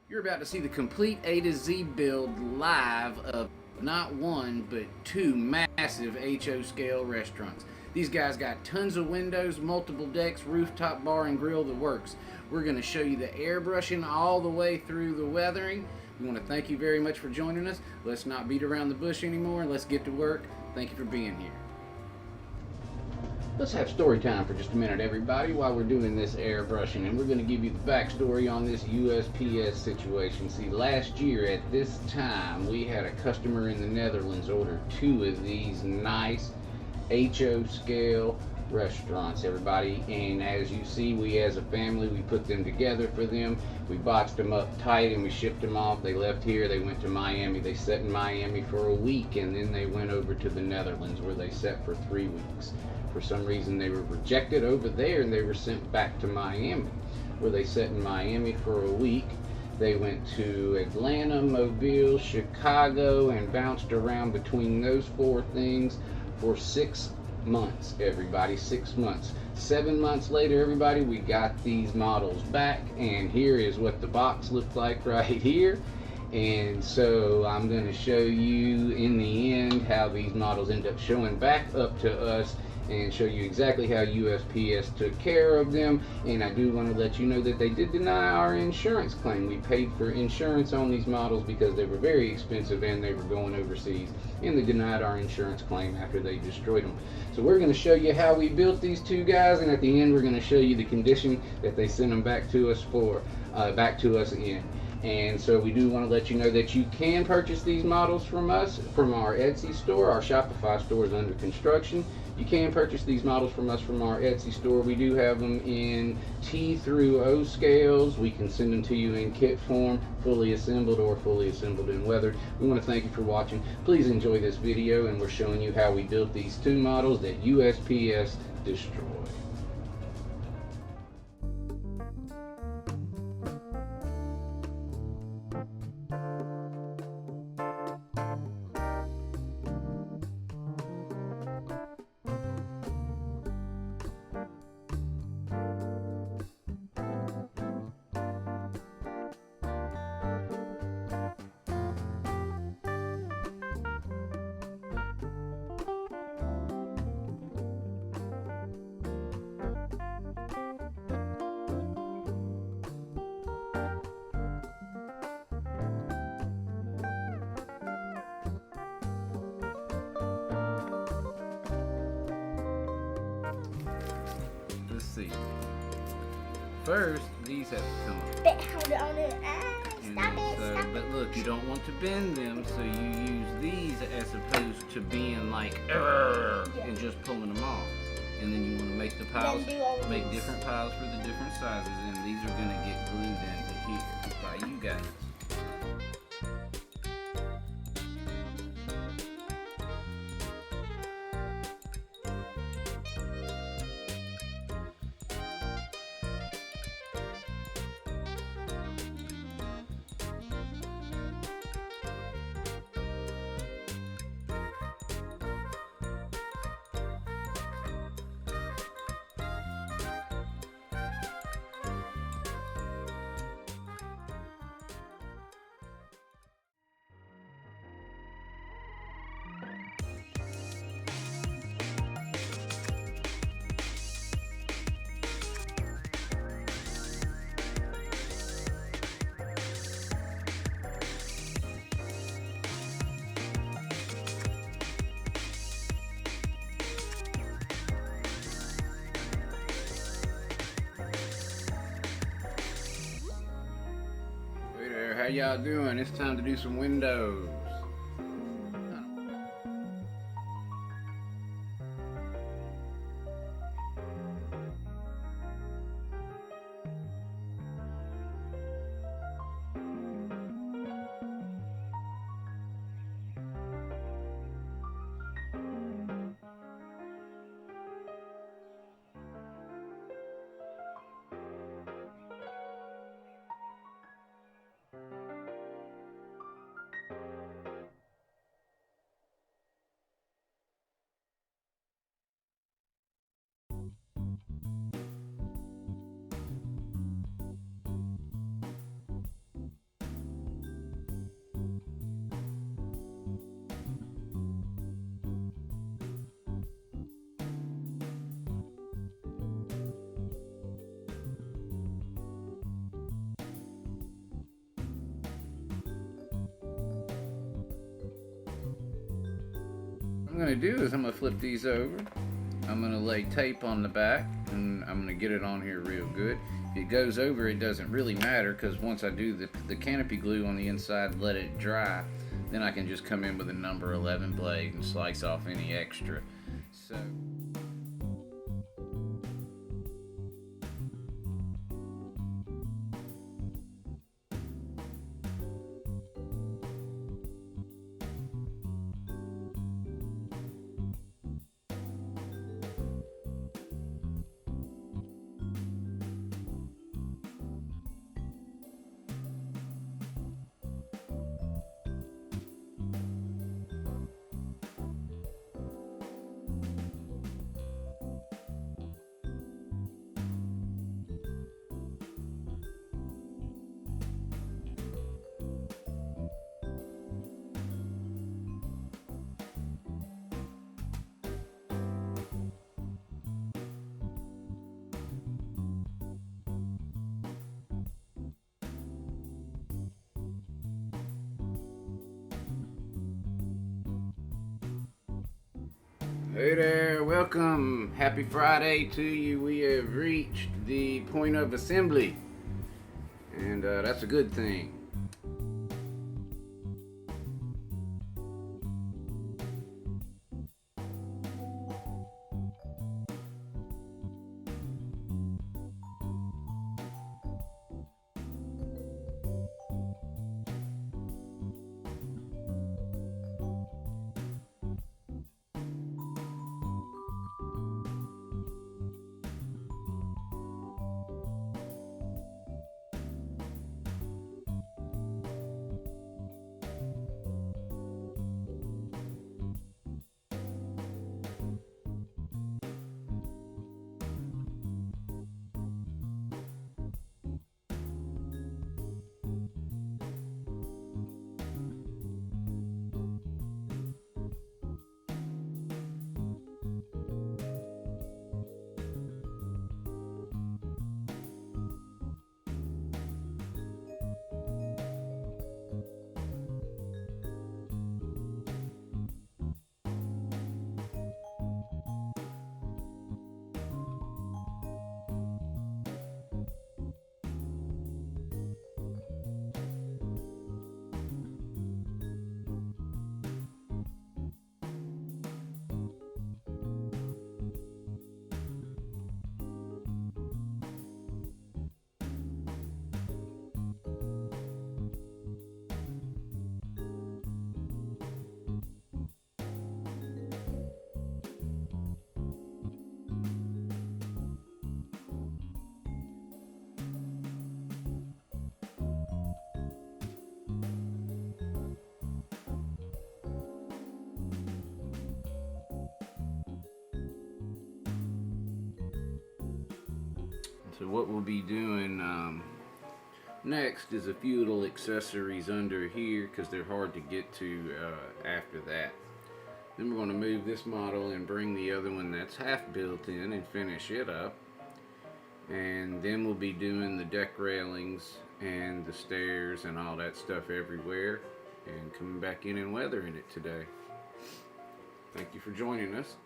You're about to see the complete A to Z build live of not one, but two massive HO scale restaurants. These guys got tons of windows, multiple decks, rooftop bar and grill, the works. We're going to show you the airbrushing all the way through the weathering. We want to thank you very much for joining us. Let's not beat around the bush anymore and let's get to work. Thank you for being here. Let's have story time for just a minute, everybody, while we're doing this airbrushing, and we're going to give you the backstory on this USPS situation. See, last year at this time, we had a customer in the Netherlands order two of these nice HO scale restaurants, everybody, and as you see, we as a family, we put them together for them. We boxed them up tight and we shipped them off. They left here, they went to Miami, they sat in Miami for a week, and then they went over to the Netherlands where they sat for 3 weeks. For some reason they were rejected over there and they were sent back to Miami, where they sat in Miami for a week. They went to Atlanta, Mobile, Chicago, and bounced around between those 4 things for 6 months, everybody. 6 months. 7 months later, everybody, we got these models back, and here is what the box looked like right here. And so I'm going to show you in the end how these models end up showing back up to us, and show you exactly how USPS took care of them. And I do want to let you know that they did deny our insurance claim. We paid for insurance on these models because they were very expensive and they were going overseas, and they denied our insurance claim after they destroyed them. So we're going to show you how we built these two guys, and at the end we're going to show you the condition that they sent them back to us in. And so we do want to let you know that you can purchase these models from us, from our Etsy store. Our Shopify store is under construction. You can purchase these models from us from our Etsy store. We do have them in T through O scales. We can send them to you in kit form, fully assembled or fully assembled and weathered. We want to thank you for watching. Please enjoy this video, and we're showing you how we built these two models that USPS destroyed. Let's see. First, these have to come up. But hold on it. Stop it. But look, you don't want to bend them, so you use these as opposed to being like, and just pulling them off. And then you want to make the piles, make different piles for the different sizes, and these are going to get glued into here by you guys. How y'all doing? It's time to do some windows. I'm gonna do is I'm gonna flip these over. I'm gonna lay tape on the back, and I'm gonna get it on here real good. If it goes over, it doesn't really matter, because once I do the canopy glue on the inside, let it dry, then I can just come in with a number 11 blade and slice off any extra. So. Hey there, welcome. Happy Friday to you. We have reached the point of assembly, and that's a good thing. So what we'll be doing next is a few little accessories under here, because they're hard to get to after that. Then we're going to move this model and bring the other one that's half built in and finish it up. And then we'll be doing the deck railings and the stairs and all that stuff everywhere, and coming back in and weathering it today. Thank you for joining us.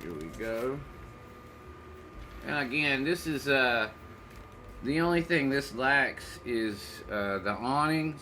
Here we go. And again, this is the only thing this lacks is the awnings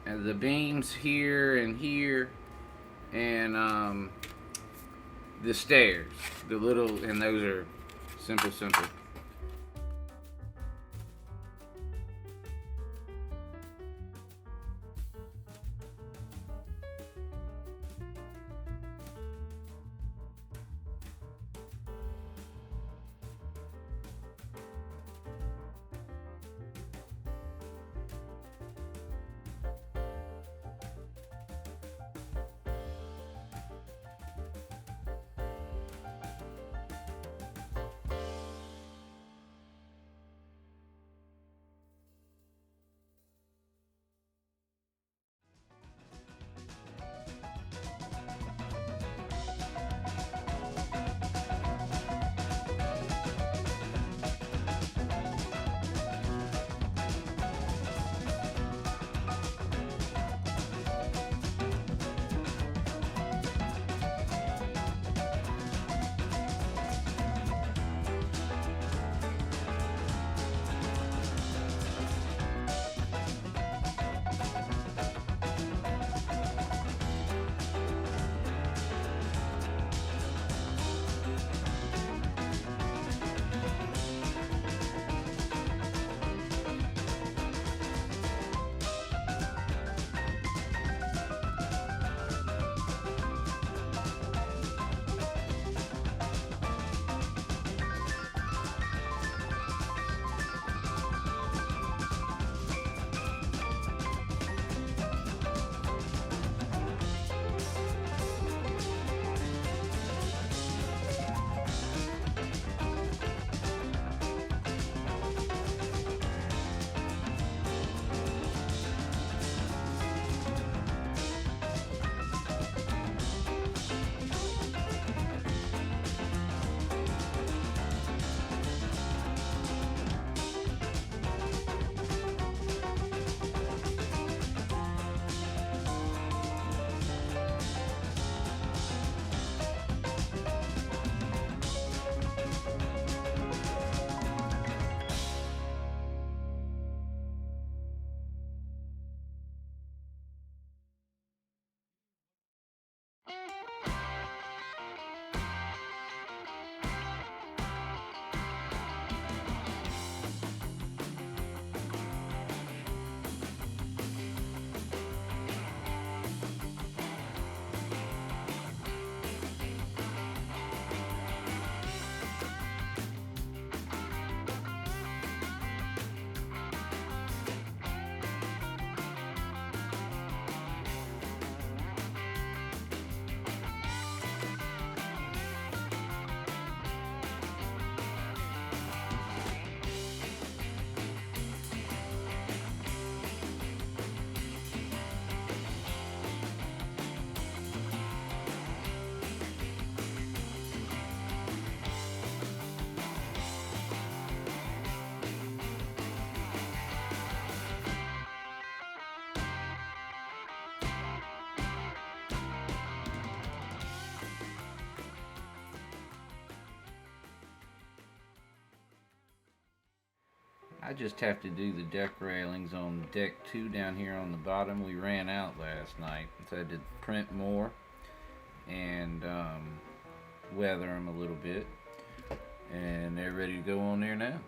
and the beams here, and the stairs. The little, and those are simple. I just have to do the deck railings on deck 2 down here on the bottom. We ran out last night, so I had to print more and weather them a little bit, and they're ready to go on there now.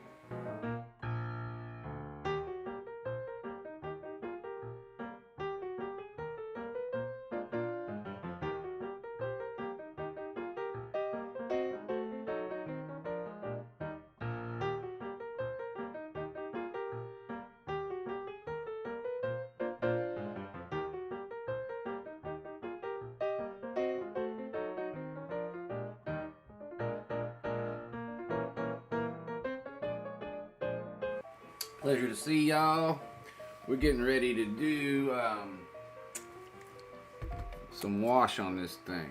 Pleasure to see y'all. We're getting ready to do some wash on this thing.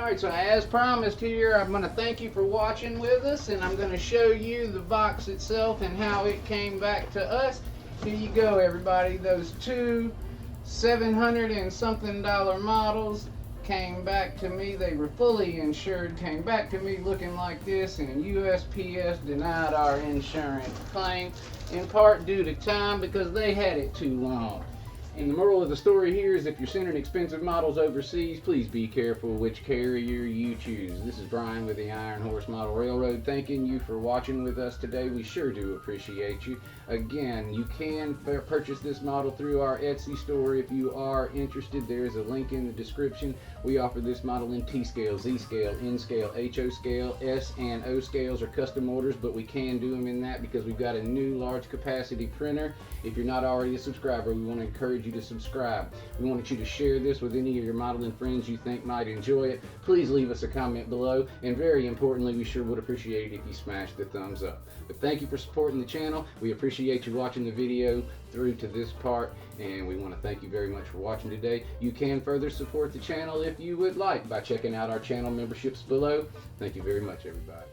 Alright, so as promised here, I'm going to thank you for watching with us, and I'm going to show you the box itself and how it came back to us. Here you go, everybody. Those two $700 and something models came back to me. They were fully insured, came back to me looking like this, and USPS denied our insurance claim, in part due to time, because they had it too long. And the moral of the story here is if you're sending expensive models overseas, please be careful which carrier you choose. This is Brian with the Iron Horse Model Railroad, thanking you for watching with us today. We sure do appreciate you. Again, you can purchase this model through our Etsy store if you are interested. There is a link in the description. We offer this model in T-scale, Z-scale, N-scale, HO scale, S and O scales are custom orders, but we can do them in that because we've got a new large capacity printer. If you're not already a subscriber, we want to encourage you to subscribe. We want you to share this with any of your modeling friends you think might enjoy it. Please leave us a comment below, and very importantly, we sure would appreciate it if you smash the thumbs up. But thank you for supporting the channel. We appreciate you watching the video through to this part, and we want to thank you very much for watching today. You can further support the channel if you would like by checking out our channel memberships below. Thank you very much, everybody.